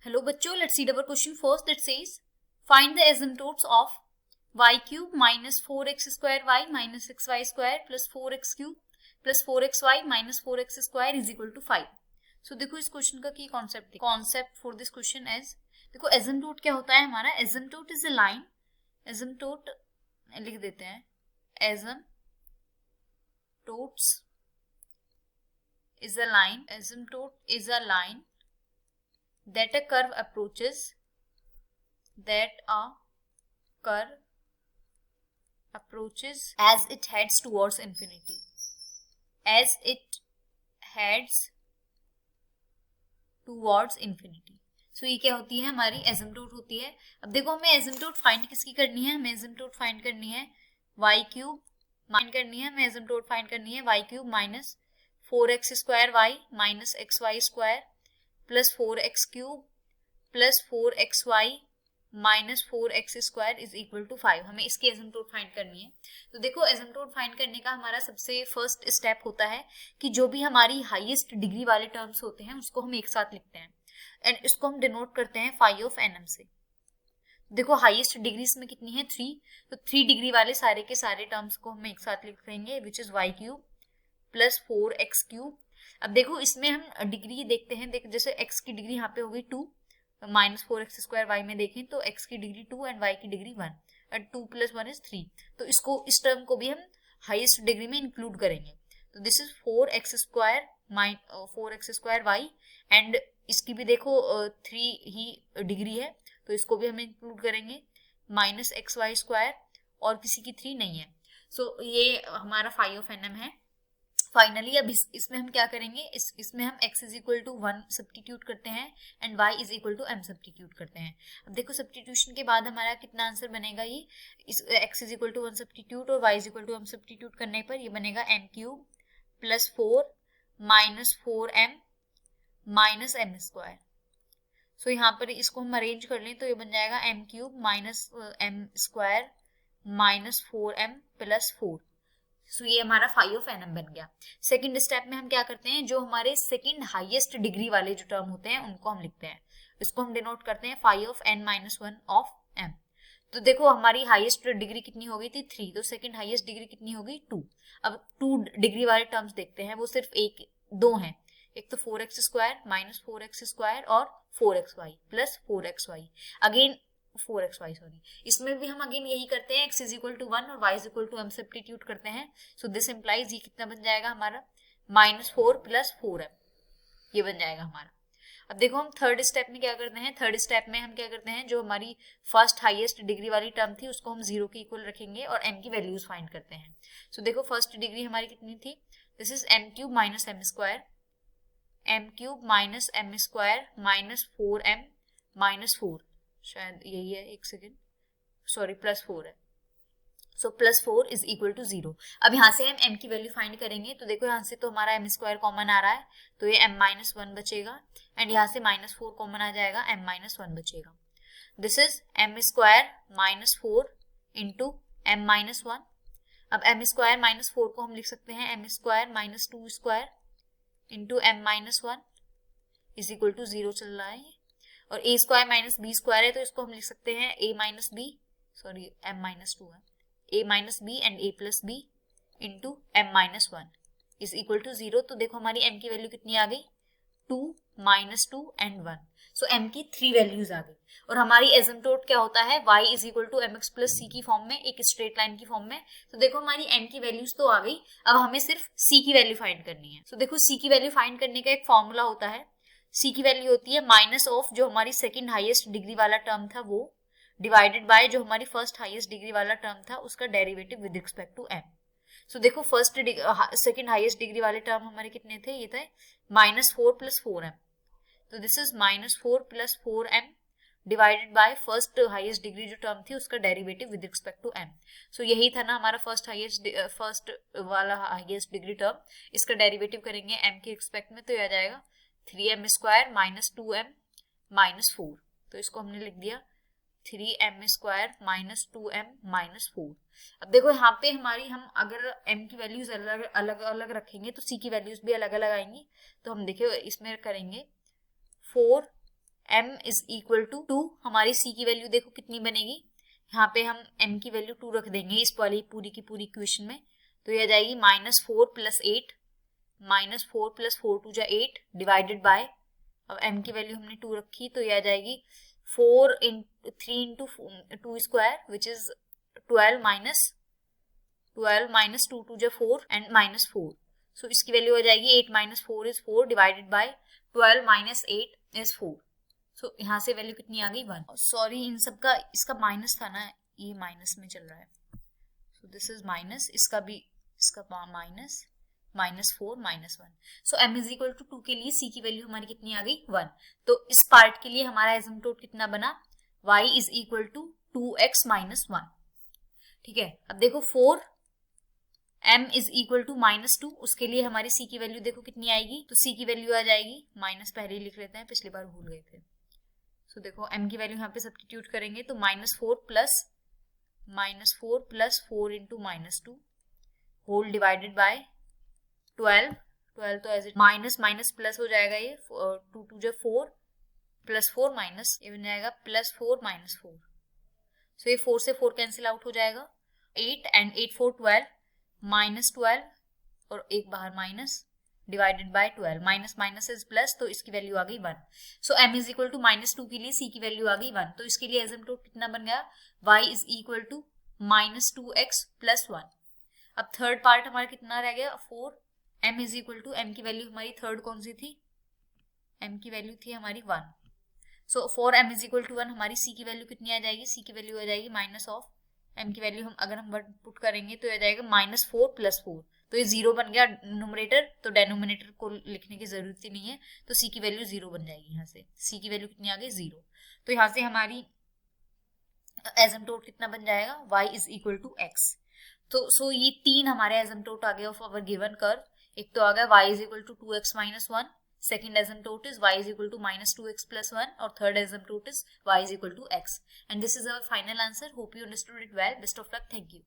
Hello बच्चों, let's read our question first. That says find the asymptotes of y cube minus 4x square y minus 6y square plus 4x cube plus 4xy minus 4x square is equal to 5. So देखो इस question का की concept for this question as देखो asymptote क्या होता है हमारा. Asymptote is a line. Asymptote लिख देते हैं. Asymptotes is a line. Asymptote is a line that a curve approaches as it heads towards infinity. As it heads towards infinity. So ये क्या होती है हमारी एसिम्प्टोट होती है. अब देखो हमें एसिम्प्टोट फाइंड किसकी करनी है. हमें एसिम्प्टोट फाइंड करनी है y क्यूब फाइंड करनी है. हमें एसिम्प्टोट फाइंड करनी है y cube minus 4x square y minus xy square plus 4x cube plus 4xy minus 4x square is equal to 5. हमें इसकी एसिम्प्टोट फाइंड करनी है. तो देखो एसिम्प्टोट फाइंड करने का हमारा सबसे फर्स्ट स्टेप होता है कि जो भी हमारी हाईएस्ट डिग्री वाले टर्म्स होते हैं उसको हम एक साथ लिखते हैं एंड इसको हम डिनोट करते हैं फाई ऑफ एनएम से. देखो हाईएस्ट डिग्री इसमें कितनी है 3. तो 3 डिग्री वाले सारे के सारे टर्म्स को हम एक साथ लिख देंगे which is y cube plus 4x cube. अब देखो इसमें हम डिग्री देखते हैं. देख जैसे x की डिग्री यहाँ पे होगी 2 माइनस 4x स्क्वायर y में देखें तो x की डिग्री 2 एंड y की डिग्री 1 एंड 2 प्लस 1 इज 3. तो इसको इस टर्म को भी हम हाईएस्ट डिग्री में इंक्लूड करेंगे. तो this is 4x square y and इसकी भी देखो 3 ही डिग्री है तो इसको भी हम इंक्लूड करेंगे माइनस xy स्क्वायर और किसी की 3 नहीं है. सो ये हमारा फाई ऑफ एनएम है. फाइनली अब इसमें हम क्या करेंगे. इसमें हम x is equal to 1 substitute करते हैं and y is equal to m substitute करते हैं. अब देखो सब्स्टिट्यूशन के बाद हमारा कितना आंसर बनेगा. ये इस x is equal to 1 substitute और y is equal to m substitute करने पर ये बनेगा m cube plus 4 minus 4m minus m square. So यहाँ पर इसको हम अरेंज कर लें तो ये बन जाएगा m cube minus m square minus 4m plus 4. सो ये हमारा फाई ऑफ एनएम बन गया. सेकंड स्टेप में हम क्या करते हैं जो हमारे सेकंड हाईएस्ट डिग्री वाले जो टर्म होते हैं उनको हम लिखते हैं. इसको हम डिनोट करते हैं phi of n minus 1 of m. तो देखो हमारी हाईएस्ट डिग्री कितनी हो गई थी 3. तो सेकंड हाईएस्ट डिग्री कितनी होगी 2. अब 2 डिग्री वाले टर्म्स देखते हैं. वो सिर्फ दो हैं. एक तो 4x square minus 4x square और 4xy plus 4xy again 4xy sorry. इसमें भी हम अगेन यही करते हैं x इज इक्वल टू 1 और y is equal to m substitute करते हैं. सो दिस इंप्लाइज ये कितना बन जाएगा हमारा माइनस 4 प्लस 4m ये बन जाएगा हमारा. अब देखो हम थर्ड स्टेप में क्या करते हैं. थर्ड स्टेप में हम क्या करते हैं जो हमारी फर्स्ट हाईएस्ट डिग्री वाली टर्म थी उसको हम 0 के इक्वल रखेंगे और m की वैल्यूज फाइंड करते हैं. सो देखो फर्स्ट डिग्री हमारी कितनी थी. This is m cube minus m square m cube minus m square minus 4m minus 4 शायद यही है. एक सेकेंड सॉरी प्लस 4 है. So plus 4 is equal to 0. अब यहाँ से हम m की वैल्यू फाइंड करेंगे. तो देखो यहाँ से तो हमारा m स्क्वायर कॉमन आ रहा है तो ये m माइनस 1 बचेगा एंड यहाँ से माइनस 4 कॉमन आ जाएगा m माइनस 1 बचेगा. This is m square minus 4 into m minus 1. अब m स्क्वायर माइनस 4 को हम लिख सकते हैं m square minus 2 square into m minus 1 is equal to 0 चल रहा है और a square minus b square है तो इसको हम लिख सकते हैं a minus b sorry m minus 2 है a minus b and a plus b into m minus 1 is equal to 0. तो देखो हमारी m की वैल्यू कितनी आ गई 2 माइनस 2 एंड 1. सो m की 3 वैल्यूज आ गई और हमारी एसिम्प्टोट क्या होता है y is equal to mx plus c की फॉर्म में एक स्ट्रेट लाइन की फॉर्म में. तो देखो हमारी m की वैल्यूज तो आ गई. अब हमें सिर्फ c की वैल्यू फाइंड करनी है. सो देखो c की वैल्यू फाइंड करने का एक फॉर्मूला होता है. c की वैल्यू होती है माइनस ऑफ जो हमारी सेकंड हाईएस्ट डिग्री वाला टर्म था वो डिवाइडेड बाय जो हमारी फर्स्ट हाईएस्ट डिग्री वाला टर्म था उसका derivative with respect to m. So देखो फर्स्ट सेकंड हाईएस्ट डिग्री वाले टर्म हमारे कितने थे. ये थे माइनस 4 प्लस 4m. तो this is minus 4 plus 4m divided by first highest degree जो टर्म थी उसका derivative with respect to m. So यही था ना हमारा फर्स्ट वाला हाईएस्ट डिग्री टर्म. इसका डेरिवेटिव करेंगे m के रिस्पेक्ट में तो ये आ जाएगा 3m square minus 2m minus 4. तो इसको हमने लिख दिया 3m square minus 2m minus 4. अब देखो यहाँ पे हमारी हम अगर m की वैल्यूज अलग अलग रखेंगे तो c की वैल्यूज भी अलग अलग आएंगी. तो हम देखिए इसमें करेंगे 4 m इज इक्वल टू 2, हमारी c की वैल्यू देखो कितनी बनेगी, यहाँ पे हम m की वैल्यू 2 रख देंगे इस वाली पूरी की पूरी इक्वेशन में, तो ये आ जाएगी -4 + 8, -4 + 4 × 2 = 8 डिवाइडेड बाय, अब m की वैल्यू हमने 2 रखी तो ये आ जाएगी 3 × 2 स्क्वायर विच इज 12 - 2 × 2 = 4 एंड -4, सो इसकी वैल्यू आ जाएगी 8 - 4 इज 4 डिवाइडेड बाय 12 - 8 इज 4, सो यहाँ से वैल्यू कितनी आ गई 1। सॉरी इन सब का इसका माइनस था ना, ये माइनस में चल रहा है, सो दिस इज माइनस, इसका भी इसका minus, -4 -1, so m is equal to 2 के लिए c की वैल्यू हमारी कितनी आ गई 1। तो इस पार्ट के लिए हमारा एसिम्पटोट कितना बना, y is equal to 2x - 1, ठीक है। अब देखो 4 m इज इक्वल टू -2, उसके लिए हमारी c की वैल्यू देखो कितनी आएगी, तो c की वैल्यू आ जाएगी, माइनस पहले ही लिख लेते हैं, पिछली बार भूल गए थे, सो देखो m की वैल्यू यहाँ पे सब्स्टिट्यूट करेंगे तो -4 + 4 × -2 होल डिवाइडेड बाय 12 तो एज इट माइनस प्लस हो जाएगा, ये 2 × 2 = 4 +4 माइनस ये बन जाएगा +4 - 4, सो ये 4 से 4 कैंसिल आउट हो जाएगा, 8 एंड 8 4 12 -12 और एक बाहर minus divided by 12, minus is plus, तो इसकी वैल्यू आ गई 1। So m is equal to -2 के लिए c की वैल्यू आ गई 1, तो इसके लिए एसिम्पटोट कितना बन गया, y is equal to -2x + 1। अब थर्ड पार्ट हमारा कितना रह गया 4, m is equal to, m की वैल्यू हमारी थर्ड कौन सी थी, m की वैल्यू थी हमारी 1, सो 4m इज इक्वल टू 1, हमारी c की वैल्यू कितनी आ जाएगी, c की वैल्यू आ जाएगी माइनस ऑफ m की वैल्यू हम अगर हम पुट करेंगे तो आ जाएगा -4 + 4, तो ये 0 बन गया न्यूमरेटर, तो डेनोमिनेटर को लिखने की जरूरत ही नहीं है, तो c की वैल्यू 0 बन जाएगी, यहाँ से c की वैल्यू कितनी आ गई 0, तो यहाँ से हमारी एसिम्पटोट कितना बन जाएगा, y is equal to x। तो सो ये 3 हमारे एसिम्पटोट आ गए ऑफ आवर गिवन कर्व, एक तो आ गया y is equal to 2x - 1, second asymptote is y is equal to -2x + 1, or third asymptote is y is equal to x, and this is our final answer. Hope you understood it well. Best of luck. Thank you.